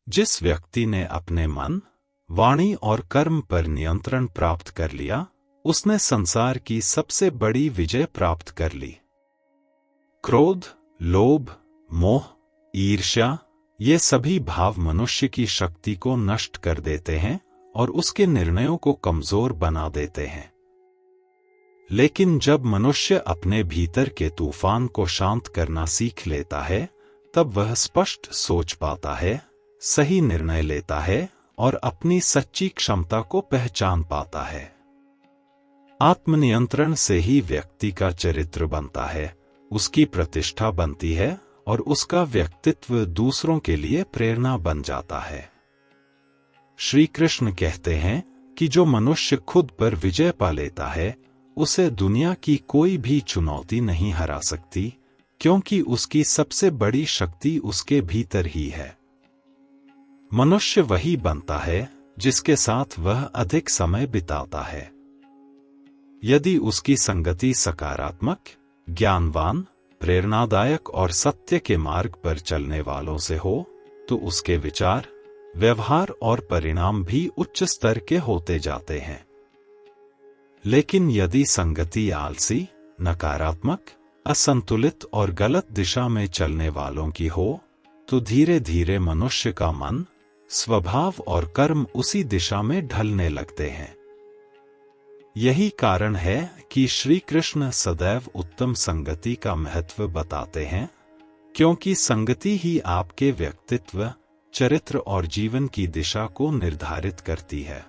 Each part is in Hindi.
जिस व्यक्ति ने अपने मन, वाणी और कर्म पर नियंत्रण प्राप्त कर लिया, उसने संसार की सबसे बड़ी विजय प्राप्त कर ली। क्रोध, लोभ, मोह, ईर्ष्या ये सभी भाव मनुष्य की शक्ति को नष्ट कर देते हैं और उसके निर्णयों को कमजोर बना देते हैं। लेकिन जब मनुष्य अपने भीतर के तूफान को शांत करना सीख लेता है, तब वह स्पष्ट सोच पाता है, सही निर्णय लेता है और अपनी सच्ची क्षमता को पहचान पाता है। आत्मनियंत्रण से ही व्यक्ति का चरित्र बनता है, उसकी प्रतिष्ठा बनती है और उसका व्यक्तित्व दूसरों के लिए प्रेरणा बन जाता है। श्री कृष्ण कहते हैं कि जो मनुष्य खुद पर विजय पा लेता है, उसे दुनिया की कोई भी चुनौती नहीं हरा सकती, क्योंकि उसकी सबसे बड़ी शक्ति उसके भीतर ही है। मनुष्य वही बनता है जिसके साथ वह अधिक समय बिताता है। यदि उसकी संगति सकारात्मक, ज्ञानवान, प्रेरणादायक और सत्य के मार्ग पर चलने वालों से हो, तो उसके विचार, व्यवहार और परिणाम भी उच्च स्तर के होते जाते हैं। लेकिन यदि संगति आलसी, नकारात्मक, असंतुलित और गलत दिशा में चलने वालों की हो, तो धीरे धीरे मनुष्य का मन, स्वभाव और कर्म उसी दिशा में ढलने लगते हैं। यही कारण है कि श्री कृष्ण सदैव उत्तम संगति का महत्व बताते हैं, क्योंकि संगति ही आपके व्यक्तित्व, चरित्र और जीवन की दिशा को निर्धारित करती है।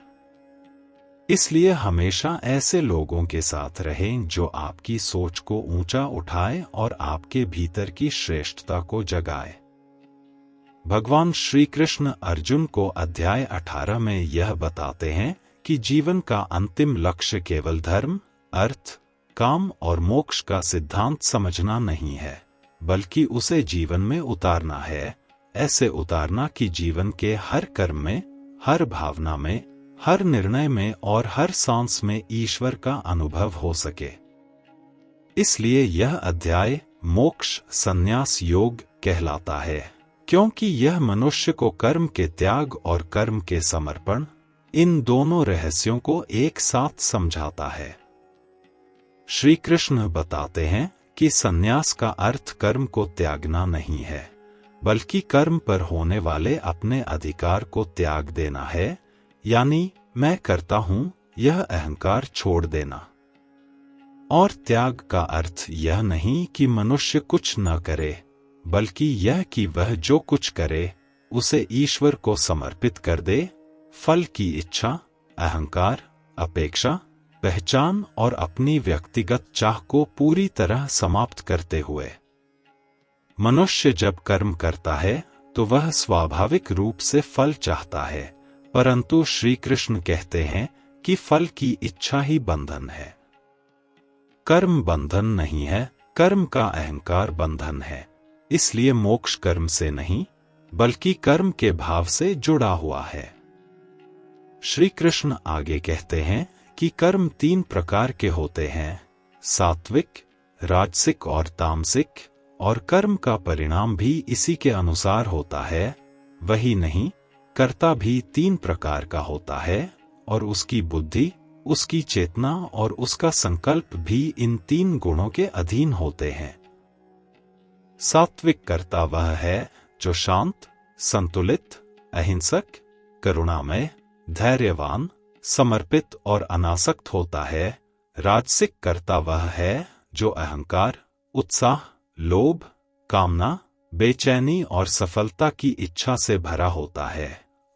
इसलिए हमेशा ऐसे लोगों के साथ रहें जो आपकी सोच को ऊंचा उठाए और आपके भीतर की श्रेष्ठता को जगाए। भगवान श्री कृष्ण अर्जुन को अध्याय 18 में यह बताते हैं कि जीवन का अंतिम लक्ष्य केवल धर्म, अर्थ, काम और मोक्ष का सिद्धांत समझना नहीं है, बल्कि उसे जीवन में उतारना है। ऐसे उतारना कि जीवन के हर कर्म में, हर भावना में, हर निर्णय में और हर सांस में ईश्वर का अनुभव हो सके। इसलिए यह अध्याय मोक्ष संन्यास योग कहलाता है, क्योंकि यह मनुष्य को कर्म के त्याग और कर्म के समर्पण, इन दोनों रहस्यों को एक साथ समझाता है। श्री कृष्ण बताते हैं कि संन्यास का अर्थ कर्म को त्यागना नहीं है, बल्कि कर्म पर होने वाले अपने अधिकार को त्याग देना है, यानी मैं करता हूं यह अहंकार छोड़ देना। और त्याग का अर्थ यह नहीं कि मनुष्य न करे, बल्कि यह कि वह जो कुछ करे उसे ईश्वर को समर्पित कर दे, फल की इच्छा, अहंकार, अपेक्षा, पहचान और अपनी व्यक्तिगत चाह को पूरी तरह समाप्त करते हुए। मनुष्य जब कर्म करता है तो वह स्वाभाविक रूप से फल चाहता है, परंतु श्री कृष्ण कहते हैं कि फल की इच्छा ही बंधन है। कर्म बंधन नहीं है, कर्म का अहंकार बंधन है। इसलिए मोक्ष कर्म से नहीं, बल्कि कर्म के भाव से जुड़ा हुआ है। श्री कृष्ण आगे कहते हैं कि कर्म 3 प्रकार के होते हैं, सात्विक, राजसिक और तामसिक, और कर्म का परिणाम भी इसी के अनुसार होता है। वही नहीं, कर्ता भी 3 प्रकार का होता है और उसकी बुद्धि, उसकी चेतना और उसका संकल्प भी इन 3 गुणों के अधीन होते हैं। सात्विक कर्ता वह है जो शांत, संतुलित, अहिंसक, करुणामय, धैर्यवान, समर्पित और अनासक्त होता है। राजसिक कर्ता वह है जो अहंकार, उत्साह, लोभ, कामना, बेचैनी और सफलता की इच्छा से भरा होता है।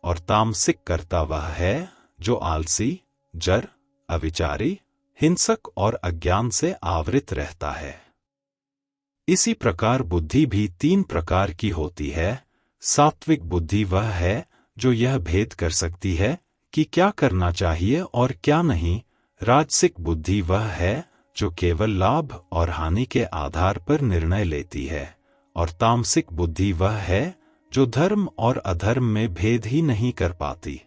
और तामसिक कर्ता वह है जो आलसी, जड़, अविचारी, हिंसक और अज्ञान से आवृत रहता है। इसी प्रकार बुद्धि भी 3 प्रकार की होती है। सात्विक बुद्धि वह है जो यह भेद कर सकती है कि क्या करना चाहिए और क्या नहीं। राजसिक बुद्धि वह है जो केवल लाभ और हानि के आधार पर निर्णय लेती है। और तामसिक बुद्धि वह है जो धर्म और अधर्म में भेद ही नहीं कर पाती।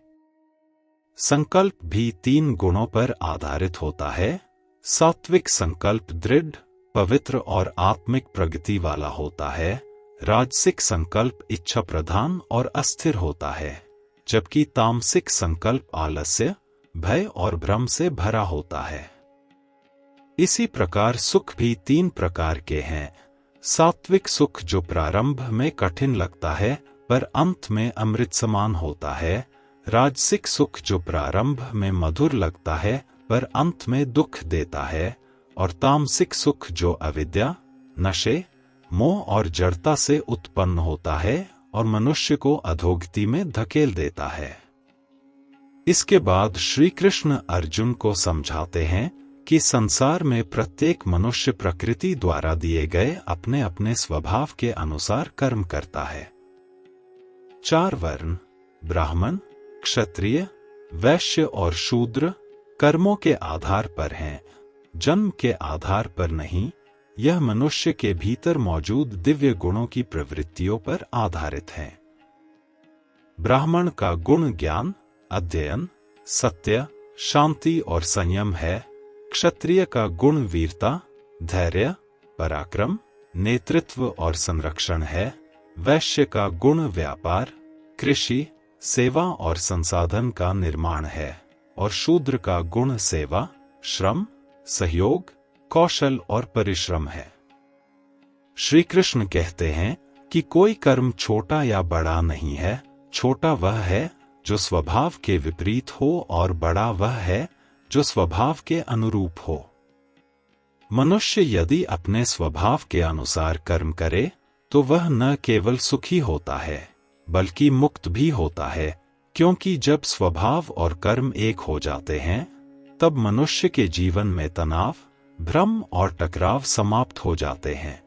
संकल्प भी 3 गुणों पर आधारित होता है। सात्विक संकल्प दृढ़, पवित्र और आत्मिक प्रगति वाला होता है। राजसिक संकल्प इच्छा प्रधान और अस्थिर होता है, जबकि तामसिक संकल्प आलस्य, भय और भ्रम से भरा होता है। इसी प्रकार सुख भी 3 प्रकार के हैं। सात्विक सुख जो प्रारंभ में कठिन लगता है पर अंत में अमृत समान होता है, राजसिक सुख जो प्रारंभ में मधुर लगता है पर अंत में दुख देता है, और तामसिक सुख जो अविद्या, नशे, मोह और जड़ता से उत्पन्न होता है और मनुष्य को अधोगति में धकेल देता है। इसके बाद श्री कृष्ण अर्जुन को समझाते हैं कि संसार में प्रत्येक मनुष्य प्रकृति द्वारा दिए गए अपने अपने स्वभाव के अनुसार कर्म करता है। 4 वर्ण ब्राह्मण, क्षत्रिय, वैश्य और शूद्र कर्मों के आधार पर हैं, जन्म के आधार पर नहीं। यह मनुष्य के भीतर मौजूद दिव्य गुणों की प्रवृत्तियों पर आधारित है। ब्राह्मण का गुण ज्ञान, अध्ययन, सत्य, शांति और संयम है। क्षत्रिय का गुण वीरता, धैर्य, पराक्रम, नेतृत्व और संरक्षण है। वैश्य का गुण व्यापार, कृषि, सेवा और संसाधन का निर्माण है। और शूद्र का गुण सेवा, श्रम, सहयोग, कौशल और परिश्रम है। श्री कृष्ण कहते हैं कि कोई कर्म छोटा या बड़ा नहीं है। छोटा वह है जो स्वभाव के विपरीत हो और बड़ा वह है जो स्वभाव के अनुरूप हो। मनुष्य यदि अपने स्वभाव के अनुसार कर्म करे तो वह न केवल सुखी होता है बल्कि मुक्त भी होता है, क्योंकि जब स्वभाव और कर्म एक हो जाते हैं तब मनुष्य के जीवन में तनाव, भ्रम और टकराव समाप्त हो जाते हैं।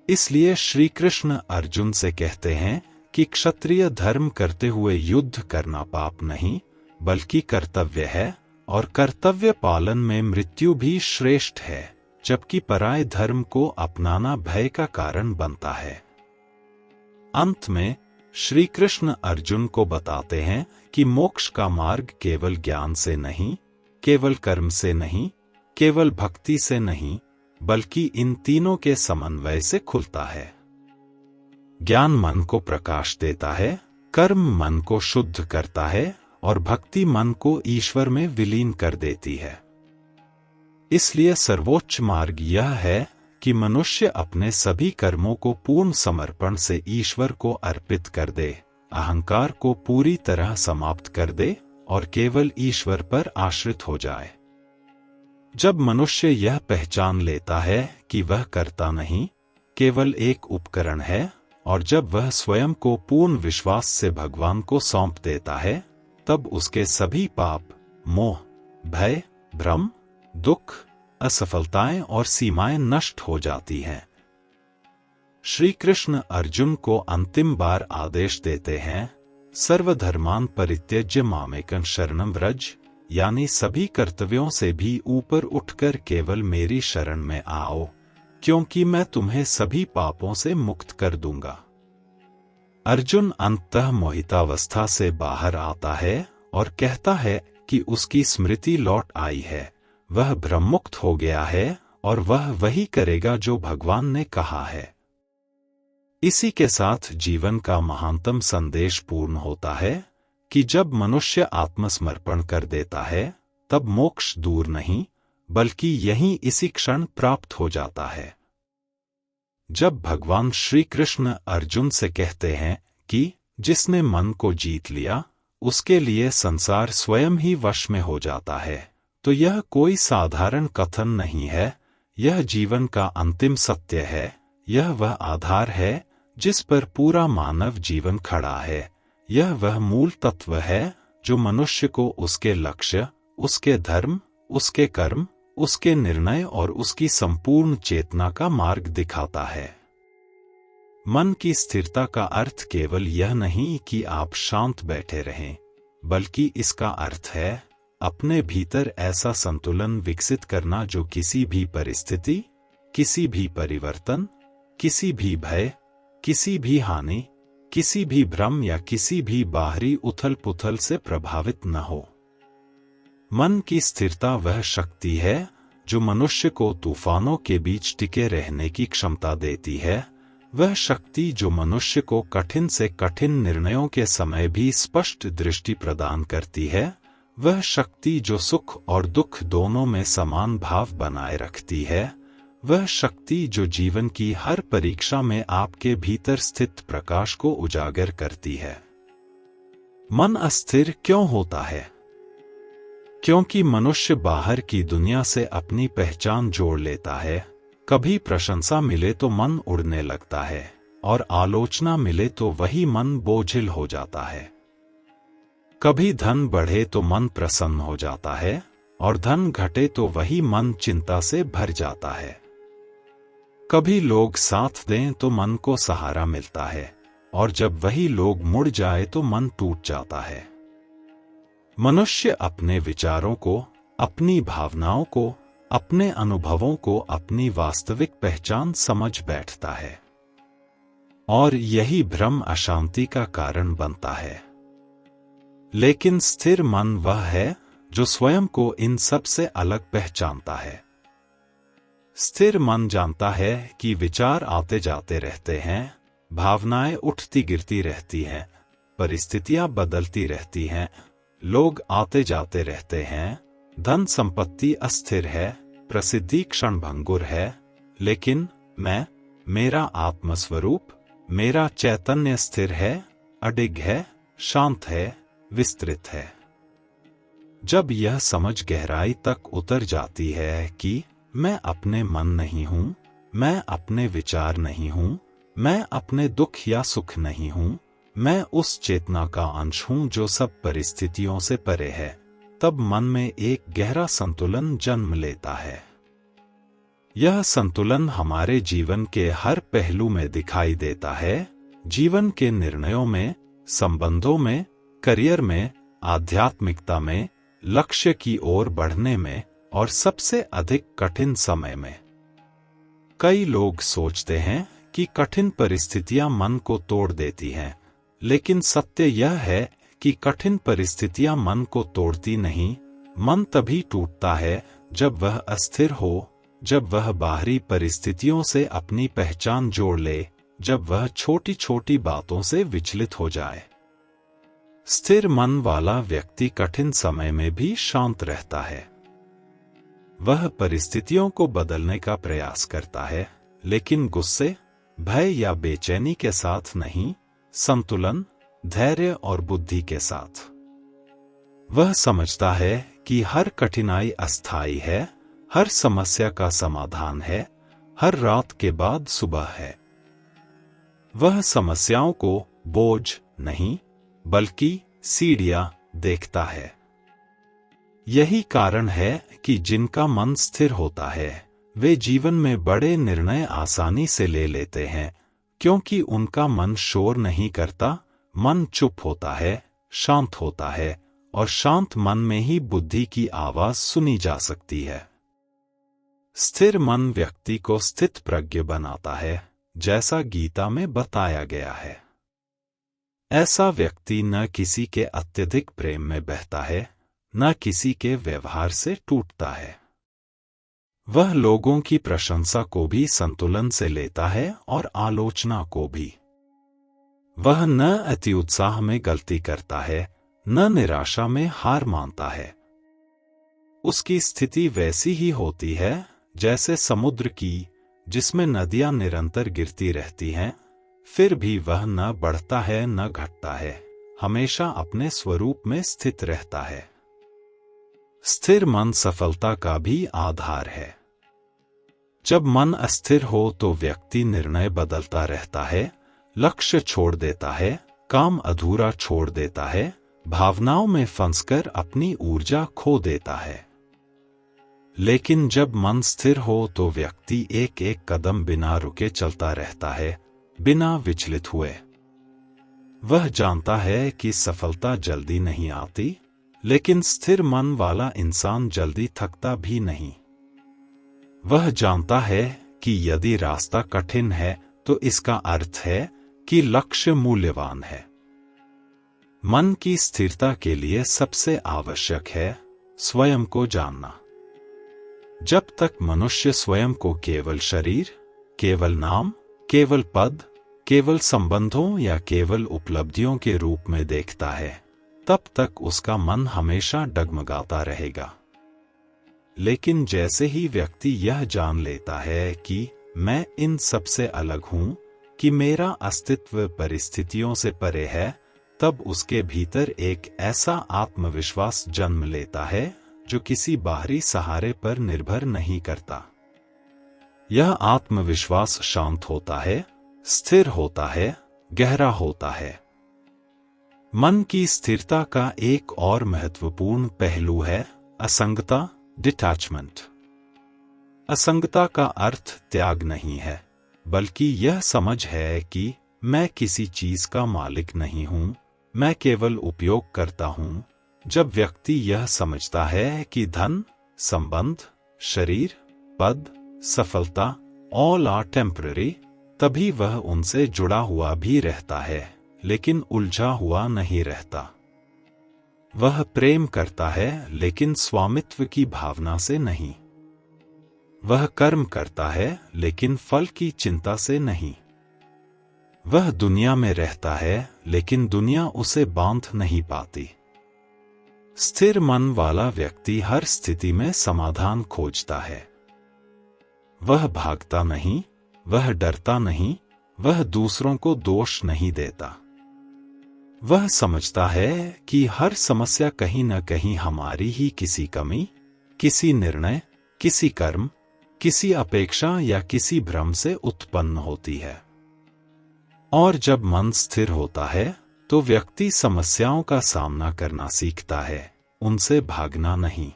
इसलिए श्री कृष्ण अर्जुन से कहते हैं कि क्षत्रिय धर्म करते हुए युद्ध करना पाप नहीं बल्कि कर्तव्य है, और कर्तव्य पालन में मृत्यु भी श्रेष्ठ है, जबकि पराय धर्म को अपनाना भय का कारण बनता है। अंत में श्री कृष्ण अर्जुन को बताते हैं कि मोक्ष का मार्ग केवल ज्ञान से नहीं, केवल कर्म से नहीं, केवल भक्ति से नहीं, बल्कि इन तीनों के समन्वय से खुलता है। ज्ञान मन को प्रकाश देता है, कर्म मन को शुद्ध करता है और भक्ति मन को ईश्वर में विलीन कर देती है। इसलिए सर्वोच्च मार्ग यह है कि मनुष्य अपने सभी कर्मों को पूर्ण समर्पण से ईश्वर को अर्पित कर दे, अहंकार को पूरी तरह समाप्त कर दे और केवल ईश्वर पर आश्रित हो जाए। जब मनुष्य यह पहचान लेता है कि वह कर्ता नहीं, केवल एक उपकरण है, और जब वह स्वयं को पूर्ण विश्वास से भगवान को सौंप देता है, तब उसके सभी पाप, मोह, भय, भ्रम, दुख, असफलताएं और सीमाएं नष्ट हो जाती हैं। श्री कृष्ण अर्जुन को अंतिम बार आदेश देते हैं, सर्वधर्मान् परित्यज्य मामेकं शरणं व्रज, यानी सभी कर्तव्यों से भी ऊपर उठकर केवल मेरी शरण में आओ, क्योंकि मैं तुम्हें सभी पापों से मुक्त कर दूंगा। अर्जुन अंततः मोहितावस्था से बाहर आता है और कहता है कि उसकी स्मृति लौट आई है, वह भ्रममुक्त हो गया है और वह वही करेगा जो भगवान ने कहा है। इसी के साथ जीवन का महानतम संदेश पूर्ण होता है कि जब मनुष्य आत्मसमर्पण कर देता है तब मोक्ष दूर नहीं बल्कि यहीं इसी क्षण प्राप्त हो जाता है। जब भगवान श्री कृष्ण अर्जुन से कहते हैं कि जिसने मन को जीत लिया उसके लिए संसार स्वयं ही वश में हो जाता है, तो यह कोई साधारण कथन नहीं है, यह जीवन का अंतिम सत्य है। यह वह आधार है जिस पर पूरा मानव जीवन खड़ा है। यह वह मूल तत्व है जो मनुष्य को उसके लक्ष्य, उसके धर्म, उसके कर्म, उसके निर्णय और उसकी संपूर्ण चेतना का मार्ग दिखाता है। मन की स्थिरता का अर्थ केवल यह नहीं कि आप शांत बैठे रहें, बल्कि इसका अर्थ है अपने भीतर ऐसा संतुलन विकसित करना जो किसी भी परिस्थिति, किसी भी परिवर्तन, किसी भी भय, किसी भी हानि, किसी भी भ्रम या किसी भी बाहरी उथल-पुथल से प्रभावित न हो। मन की स्थिरता वह शक्ति है जो मनुष्य को तूफानों के बीच टिके रहने की क्षमता देती है, वह शक्ति जो मनुष्य को कठिन से कठिन निर्णयों के समय भी स्पष्ट दृष्टि प्रदान करती है, वह शक्ति जो सुख और दुख दोनों में समान भाव बनाए रखती है, वह शक्ति जो जीवन की हर परीक्षा में आपके भीतर स्थित प्रकाश को उजागर करती है। मन अस्थिर क्यों होता है? क्योंकि मनुष्य बाहर की दुनिया से अपनी पहचान जोड़ लेता है। कभी प्रशंसा मिले तो मन उड़ने लगता है और आलोचना मिले तो वही मन बोझिल हो जाता है। कभी धन बढ़े तो मन प्रसन्न हो जाता है और धन घटे तो वही मन चिंता से भर जाता है। कभी लोग साथ दें तो मन को सहारा मिलता है और जब वही लोग मुड़ जाए तो मन टूट जाता है। मनुष्य अपने विचारों को, अपनी भावनाओं को, अपने अनुभवों को अपनी वास्तविक पहचान समझ बैठता है और यही भ्रम अशांति का कारण बनता है। लेकिन स्थिर मन वह है जो स्वयं को इन सब से अलग पहचानता है। स्थिर मन जानता है कि विचार आते जाते रहते हैं, भावनाएं उठती गिरती रहती हैं, परिस्थितियां बदलती रहती हैं, लोग आते जाते रहते हैं, धन संपत्ति अस्थिर है, प्रसिद्धि क्षणभंगुर है, लेकिन मैं, मेरा आत्मस्वरूप, मेरा चैतन्य स्थिर है, अडिग है, शांत है, विस्तृत है। जब यह समझ गहराई तक उतर जाती है कि मैं अपने मन नहीं हूं, मैं अपने विचार नहीं हूं, मैं अपने दुख या सुख नहीं हूं, मैं उस चेतना का अंश हूं जो सब परिस्थितियों से परे है, तब मन में एक गहरा संतुलन जन्म लेता है। यह संतुलन हमारे जीवन के हर पहलू में दिखाई देता है, जीवन के निर्णयों में, संबंधों में, करियर में, आध्यात्मिकता में, लक्ष्य की ओर बढ़ने में और सबसे अधिक कठिन समय में। कई लोग सोचते हैं कि कठिन परिस्थितियां मन को तोड़ देती हैं, लेकिन सत्य यह है कि कठिन परिस्थितियां मन को तोड़ती नहीं। मन तभी टूटता है जब वह अस्थिर हो, जब वह बाहरी परिस्थितियों से अपनी पहचान जोड़ ले, जब वह छोटी छोटी बातों से विचलित हो जाए। स्थिर मन वाला व्यक्ति कठिन समय में भी शांत रहता है। वह परिस्थितियों को बदलने का प्रयास करता है, लेकिन गुस्से, भय या बेचैनी के साथ नहीं, संतुलन, धैर्य और बुद्धि के साथ। वह समझता है कि हर कठिनाई अस्थायी है, हर समस्या का समाधान है, हर रात के बाद सुबह है। वह समस्याओं को बोझ नहीं, बल्कि सीढ़ियां देखता है। यही कारण है कि जिनका मन स्थिर होता है, वे जीवन में बड़े निर्णय आसानी से ले लेते हैं, क्योंकि उनका मन शोर नहीं करता, मन चुप होता है, शांत होता है, और शांत मन में ही बुद्धि की आवाज सुनी जा सकती है। स्थिर मन व्यक्ति को स्थित प्रज्ञ बनाता है, जैसा गीता में बताया गया है। ऐसा व्यक्ति न किसी के अत्यधिक प्रेम में बहता है, न किसी के व्यवहार से टूटता है। वह लोगों की प्रशंसा को भी संतुलन से लेता है और आलोचना को भी। वह न अति उत्साह में गलती करता है, न निराशा में हार मानता है। उसकी स्थिति वैसी ही होती है जैसे समुद्र की, जिसमें नदियां निरंतर गिरती रहती हैं, फिर भी वह न बढ़ता है न घटता है, हमेशा अपने स्वरूप में स्थित रहता है। स्थिर मन सफलता का भी आधार है। जब मन अस्थिर हो तो व्यक्ति निर्णय बदलता रहता है, लक्ष्य छोड़ देता है, काम अधूरा छोड़ देता है, भावनाओं में फंसकर अपनी ऊर्जा खो देता है। लेकिन जब मन स्थिर हो तो व्यक्ति एक एक कदम बिना रुके चलता रहता है, बिना विचलित हुए। वह जानता है कि सफलता जल्दी नहीं आती, लेकिन स्थिर मन वाला इंसान जल्दी थकता भी नहीं। वह जानता है कि यदि रास्ता कठिन है तो इसका अर्थ है कि लक्ष्य मूल्यवान है। मन की स्थिरता के लिए सबसे आवश्यक है स्वयं को जानना। जब तक मनुष्य स्वयं को केवल शरीर, केवल नाम, केवल पद, केवल संबंधों या केवल उपलब्धियों के रूप में देखता है, तब तक उसका मन हमेशा डगमगाता रहेगा। लेकिन जैसे ही व्यक्ति यह जान लेता है कि मैं इन सब से अलग हूं, कि मेरा अस्तित्व परिस्थितियों से परे है, तब उसके भीतर एक ऐसा आत्मविश्वास जन्म लेता है जो किसी बाहरी सहारे पर निर्भर नहीं करता। यह आत्मविश्वास शांत होता है, स्थिर होता है, गहरा होता है। मन की स्थिरता का एक और महत्वपूर्ण पहलू है असंगता, डिटैचमेंट। असंगता का अर्थ त्याग नहीं है, बल्कि यह समझ है कि मैं किसी चीज का मालिक नहीं हूं, मैं केवल उपयोग करता हूं। जब व्यक्ति यह समझता है कि धन, संबंध, शरीर, पद, सफलता ऑल आर टेम्पररी, तभी वह उनसे जुड़ा हुआ भी रहता है, लेकिन उलझा हुआ नहीं रहता। वह प्रेम करता है, लेकिन स्वामित्व की भावना से नहीं। वह कर्म करता है, लेकिन फल की चिंता से नहीं। वह दुनिया में रहता है, लेकिन दुनिया उसे बांध नहीं पाती। स्थिर मन वाला व्यक्ति हर स्थिति में समाधान खोजता है। वह भागता नहीं, वह डरता नहीं, वह दूसरों को दोष नहीं देता। वह समझता है कि हर समस्या कहीं न कहीं हमारी ही किसी कमी, किसी निर्णय, किसी कर्म, किसी अपेक्षा या किसी भ्रम से उत्पन्न होती है। और जब मन स्थिर होता है, तो व्यक्ति समस्याओं का सामना करना सीखता है, उनसे भागना नहीं।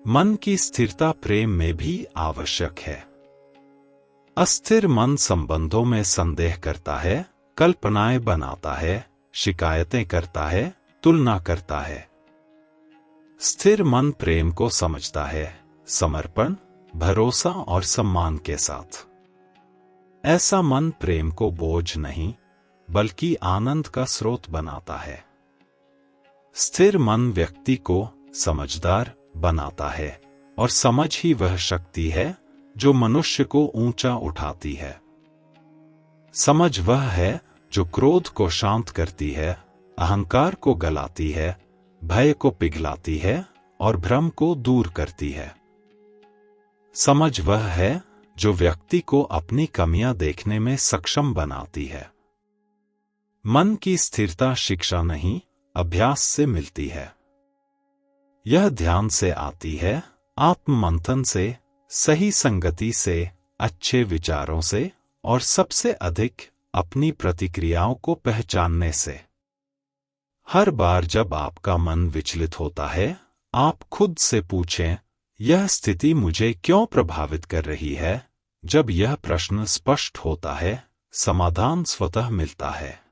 मन की स्थिरता प्रेम में भी आवश्यक है। अस्थिर मन संबंधों में संदेह करता है, कल्पनाएं बनाता है, शिकायतें करता है, तुलना करता है। स्थिर मन प्रेम को समझता है, समर्पण, भरोसा और सम्मान के साथ। ऐसा मन प्रेम को बोझ नहीं, बल्कि आनंद का स्रोत बनाता है। स्थिर मन व्यक्ति को समझदार बनाता है, और समझ ही वह शक्ति है जो मनुष्य को ऊंचा उठाती है। समझ वह है जो क्रोध को शांत करती है, अहंकार को गलाती है, भय को पिघलाती है और भ्रम को दूर करती है। समझ वह है जो व्यक्ति को अपनी कमियां देखने में सक्षम बनाती है। मन की स्थिरता शिक्षा नहीं, अभ्यास से मिलती है। यह ध्यान से आती है, आत्ममंथन से, सही संगति से, अच्छे विचारों से और सबसे अधिक अपनी प्रतिक्रियाओं को पहचानने से। हर बार जब आपका मन विचलित होता है, आप खुद से पूछें, यह स्थिति मुझे क्यों प्रभावित कर रही है? जब यह प्रश्न स्पष्ट होता है, समाधान स्वतः मिलता है।